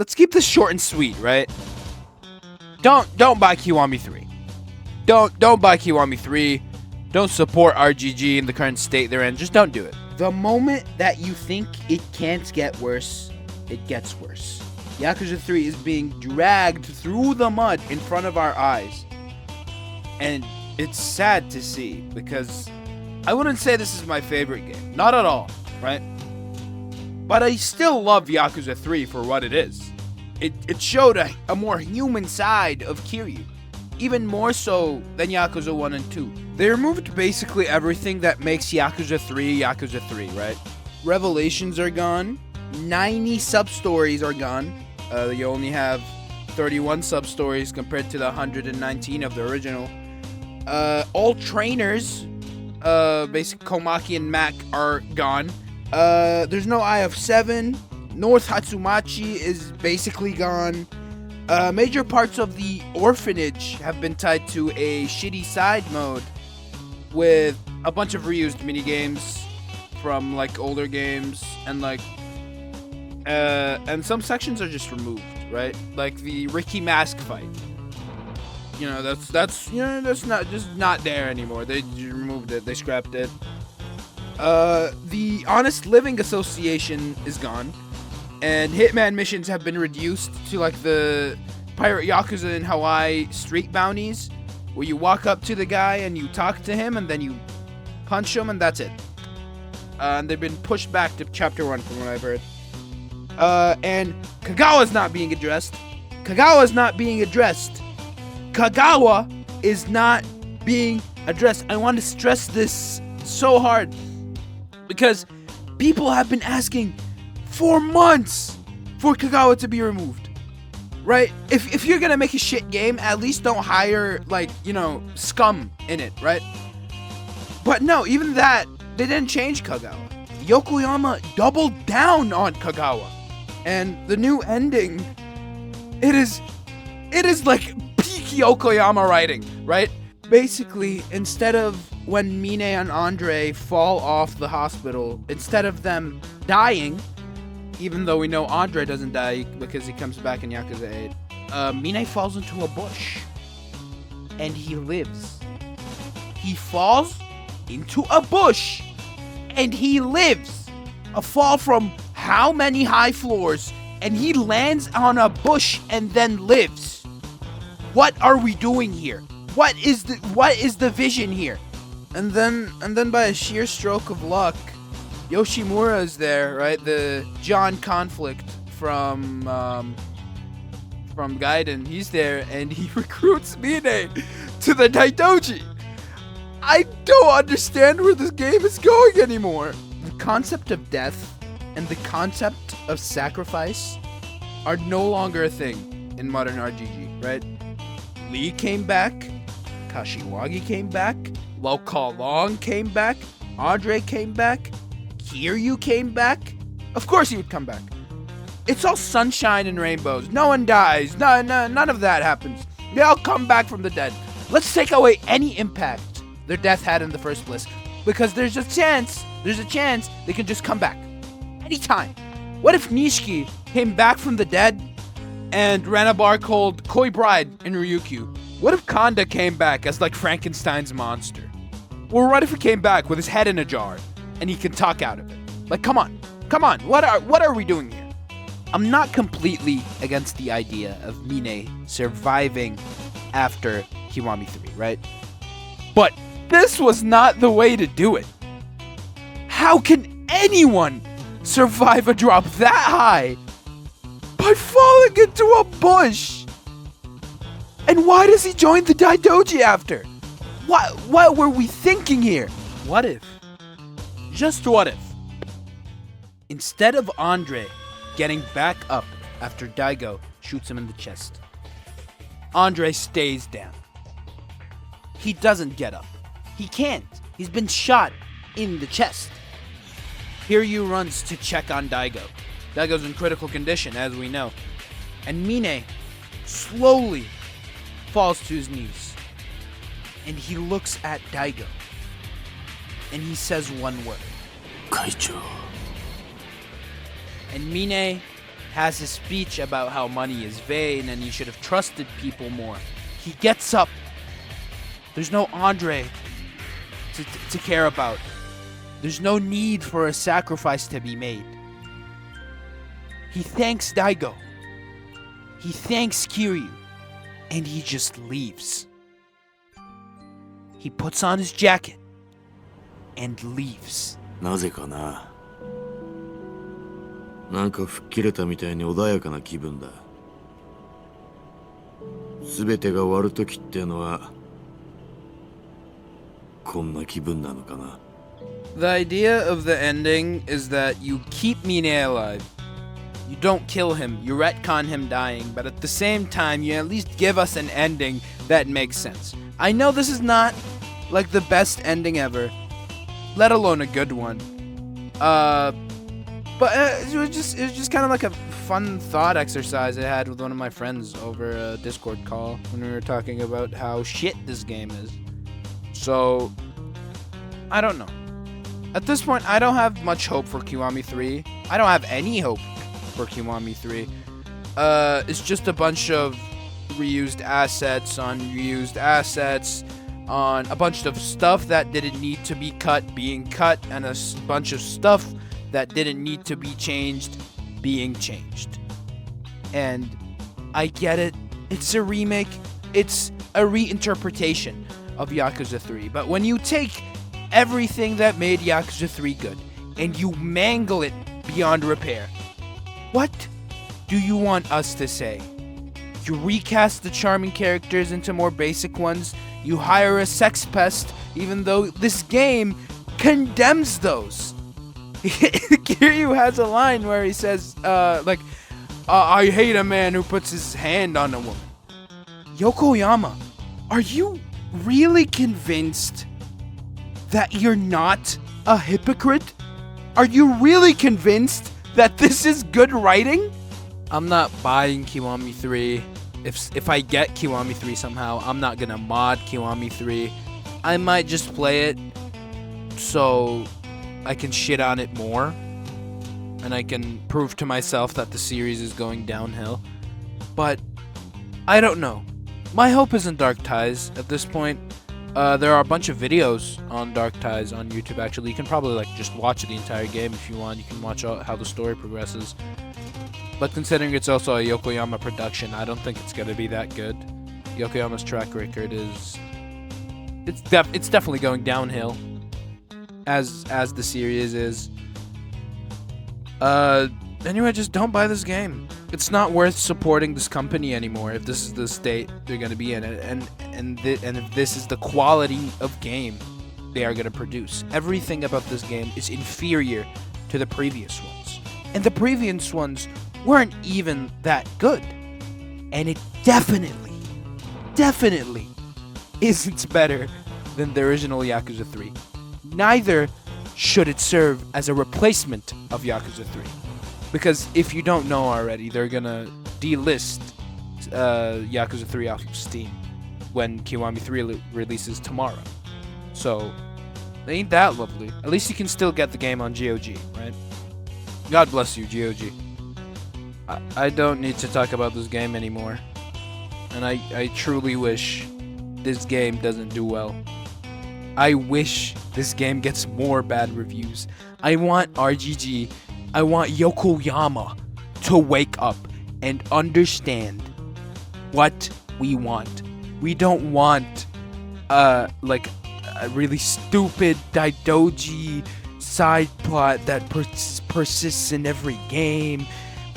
let's keep this short and sweet, right? Don't buy Kiwami 3. Don't buy Kiwami 3. Don't support RGG in the current state they're in. Just don't do it. The moment that you think it can't get worse, it gets worse. Yakuza 3 is being dragged through the mud in front of our eyes. And it's sad to see, because I wouldn't say this is my favorite game. Not at all, right? But I still love Yakuza 3 for what it is. It showed a more human side of Kiryu. Even more so than Yakuza 1 and 2. They removed basically everything that makes Yakuza 3, right? Revelations are gone. 90 sub-stories are gone. You only have 31 sub-stories compared to the 119 of the original. All trainers, basically Komaki and Mac, are gone. There's no Eye of 7. North Hatsumachi is basically gone. Major parts of the orphanage have been tied to a shitty side mode with a bunch of reused minigames from like older games, and like and some sections are just removed, right? Like the Ricky Mask fight. That's not there anymore. They removed it. They scrapped it. The Honest Living Association is gone. And Hitman missions have been reduced to like the Pirate Yakuza in Hawaii street bounties, where you walk up to the guy and you talk to him and then you punch him, and that's it. And they've been pushed back to Chapter 1 from what I've heard. And Kagawa's not being addressed. Kagawa is not being addressed. I want to stress this so hard, because people have been asking for months for Kagawa to be removed, right? If you're gonna make a shit game, at least don't hire, scum in it, right? But no, even that, they didn't change Kagawa. Yokoyama doubled down on Kagawa. And the new ending, it is like peak Yokoyama writing, right? Basically, instead of when Mine and Andre fall off the hospital, instead of them dying, even though we know Andre doesn't die because he comes back in Yakuza 8, Mine falls into a bush. And he lives. He falls into a bush. And he lives. A fall from how many high floors, and he lands on a bush and then lives. What are we doing here? What is the vision here? And then by a sheer stroke of luck, Yoshimura is there, right? The John conflict from Gaiden. He's there, and he recruits Mine to the Daidoji. I don't understand where this game is going anymore. The concept of death and the concept of sacrifice are no longer a thing in modern RGG, right? Lee came back, Kashiwagi came back, Lo Ka Long came back, Andre came back, Kiryu came back. Of course he would come back. It's all sunshine and rainbows. No one dies. None of that happens. They all come back from the dead. Let's take away any impact their death had in the first place, because there's a chance they can just come back anytime. What if Nishiki came back from the dead and ran a bar called Koi Bride in Ryukyu? What if Kanda came back as like Frankenstein's monster? Or what if he came back with his head in a jar and he can talk out of it? Like, come on, what are we doing here? I'm not completely against the idea of Mine surviving after Kiwami 3, right? But this was not the way to do it. How can anyone survive a drop that high by falling into a bush? And why does he join the Daidoji after? What were we thinking here? What if, just what if, instead of Andre getting back up after Daigo shoots him in the chest, Andre stays down? He doesn't get up. He can't. He's been shot in the chest. Kiryu runs to check on Daigo. Daigo's in critical condition, as we know. And Mine slowly falls to his knees. And he looks at Daigo. And he says one word. Kaicho. And Mine has his speech about how money is vain and he should have trusted people more. He gets up. There's no Andre to care about. There's no need for a sacrifice to be made. He thanks Daigo. He thanks Kiryu. And he just leaves. He puts on his jacket and leaves. なぜかな。なんか吹っ切れたみたいに穏やかな気分だ。すべてが終わる時ってのはこんな気分なのかな。The idea of the ending is that you keep Mine alive. You don't kill him, you retcon him dying, but at the same time, you at least give us an ending that makes sense. I know this is not like the best ending ever, let alone a good one. But it was just kind of like a fun thought exercise I had with one of my friends over a Discord call when we were talking about how shit this game is. So, I don't know. At this point, I don't have much hope for Kiwami 3. I don't have any hope for Kiwami 3. It's just a bunch of reused assets on reused assets on a bunch of stuff that didn't need to be cut being cut, and a bunch of stuff that didn't need to be changed being changed. And I get it. It's a remake. It's a reinterpretation of Yakuza 3. But when you take everything that made Yakuza 3 good and you mangle it beyond repair, what do you want us to say? You recast the charming characters into more basic ones. You hire a sex pest, even though this game condemns those. Kiryu has a line where he says, I hate a man who puts his hand on a woman. Yokoyama, are you really convinced that you're not a hypocrite? Are you really convinced that this is good writing? I'm not buying Kiwami 3. If I get Kiwami 3 somehow, I'm not gonna mod Kiwami 3. I might just play it so I can shit on it more, and I can prove to myself that the series is going downhill. But I don't know. My hope is in Dark Ties at this point. There are a bunch of videos on Dark Ties on YouTube, actually. You can probably just watch the entire game if you want. You can watch how the story progresses. But considering it's also a Yokoyama production, I don't think it's going to be that good. Yokoyama's track record is... It's definitely going downhill, as the series is. Anyway, just don't buy this game. It's not worth supporting this company anymore if this is the state they're going to be in, and if this is the quality of game they are going to produce. Everything about this game is inferior to the previous ones, and the previous ones weren't even that good, and it definitely isn't better than the original Yakuza 3. Neither should it serve as a replacement of Yakuza 3. Because if you don't know already, they're gonna delist Yakuza 3 off of Steam when Kiwami 3 releases tomorrow. So, ain't that lovely? At least you can still get the game on GOG, right? God bless you, GOG. I don't need to talk about this game anymore. And I truly wish this game doesn't do well. I wish this game gets more bad reviews. I want RGG, I want Yokoyama to wake up and understand what we want. We don't want a really stupid Daidoji side plot that persists in every game.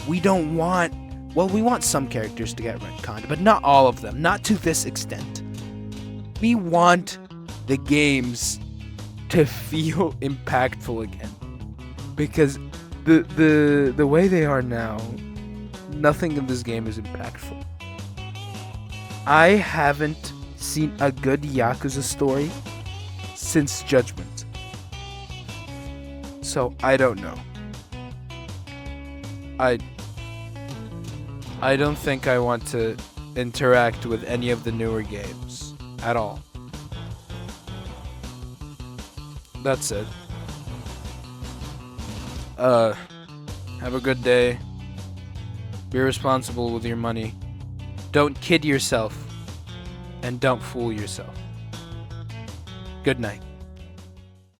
We don't want... Well, we want some characters to get retconned, but not all of them. Not to this extent. We want the games to feel impactful again. Because the way they are now, nothing in this game is impactful. I haven't seen a good Yakuza story since Judgment. So, I don't know. I don't think I want to interact with any of the newer games at all. That's it. Have a good day. Be responsible with your money. Don't kid yourself. And don't fool yourself. Good night.